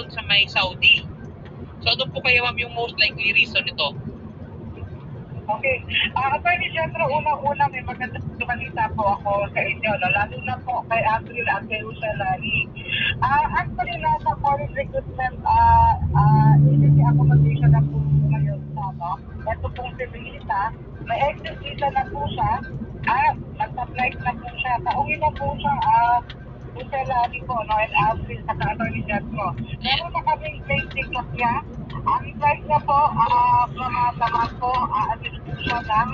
dun sa may Saudi. So ano po kaya ma'am yung most likely reason nito? Okay. Attorney General, unang-una may magandang balita po ako sa inyo, no? Lalo na po kay Andrew at kay Rosalari. Actually, nasa foreign recruitment agency accommodation na po ngayon sa, no? Ito pong si Melita, may exit visa na po siya, nagpa-flight na po siya, pauwi na po siya, Rosalari po, no? And Andrew sa Attorney General. Meron na kaming plane ticket niya. Ang flight niya po, from Daman po, alis po siya ng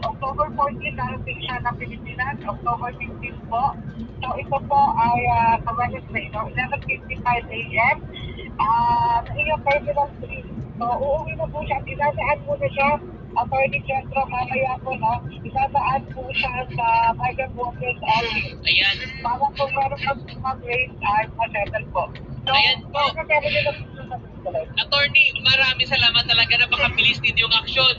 October 14, narating siya ng Pilipinas, October 15 po. So ito po ay sa Wednesday, no? 11:55 a.m. Sa iyong Terminal 3. So uuwi na po siya, dinadaan po na siya, Attorney General, mamaya po, no? Dinadaan po siya sa Migrant Workers Office. Ayan. Para po meron po mag-raise ay ma-settle po. So, Ayan po. Attorney, Attorney, maraming salamat talaga na makabilis din yung aksyon.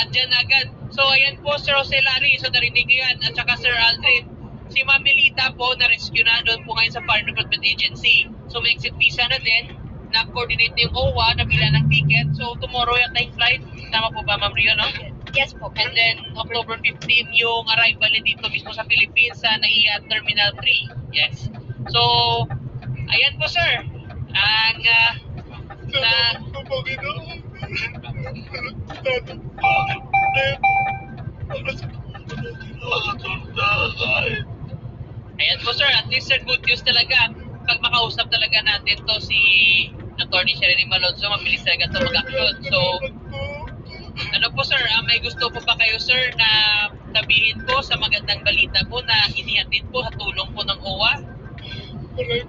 Andyan agad. So ayan po Sir Roselari, so narinig niyo yan. At saka Sir Aldrin, si Ma'am Melita po na-rescue na doon po ngayon sa Foreign Recruitment Agency. So may exit visa na din, na-coordinate yung OWA, nabila ng ticket. So tomorrow yata yung flight. Tama po ba Ma'am Rio, no? Yes po. And then October 15 yung arrival niya dito mismo sa Philippines sa NAIA Terminal 3. Yes. So, ayan po sir. Ang ayan po sir, at least sir, good news talaga. Pag makausap talaga natin to si Attorney Sherry Malonzo, mabilis talaga ito mag-action. So, ano po sir, may gusto po ba kayo sir na sabihin po sa magandang balita po na inihatid po sa tulong po ng OWA? Maraming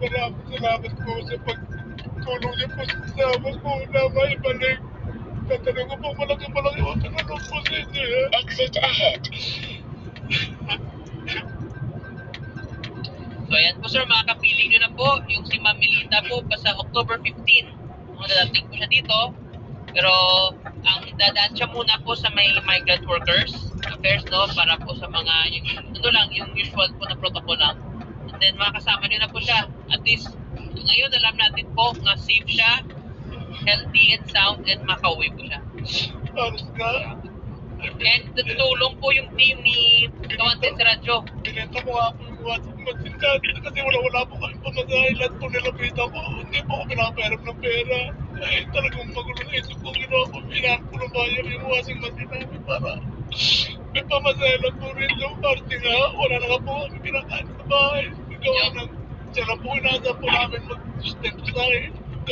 salamat po sa pagtulong niyo po sa kasama ko na maibalik. Tatanong ko po malaki utang na loob po sa inyo. Exit ahead. So ayan po sir, makakapiling nyo na po yung si Ma'am Melita po pa sa October 15. Dadating po siya dito. Pero ang dadaan siya muna po sa may migrant workers affairs, no, para po sa mga yung usual po na protocol lang. And then makakasama nyo na po siya. At least ngayon alam natin po na safe siya, healthy and sound, and makauwi po siya. Aros na. And tutulong po yung team ni Kawantin sa radyo. Binenta ko nga po yung WhatsApp masindan kasi wala po kami pamagahin. Lahat po nilapitan ko. Hindi po ako pinapahiram ng pera. Eh talagang magulo na isip ko. Ginawa ko, pinahan ko ng bayan yung washing machine namin para may pamasahelan po rin yung party nga. Wala na nga po kami kinakain sa bahay. Gawa ng siya lang po inasa po namin mag-sustento sa akin.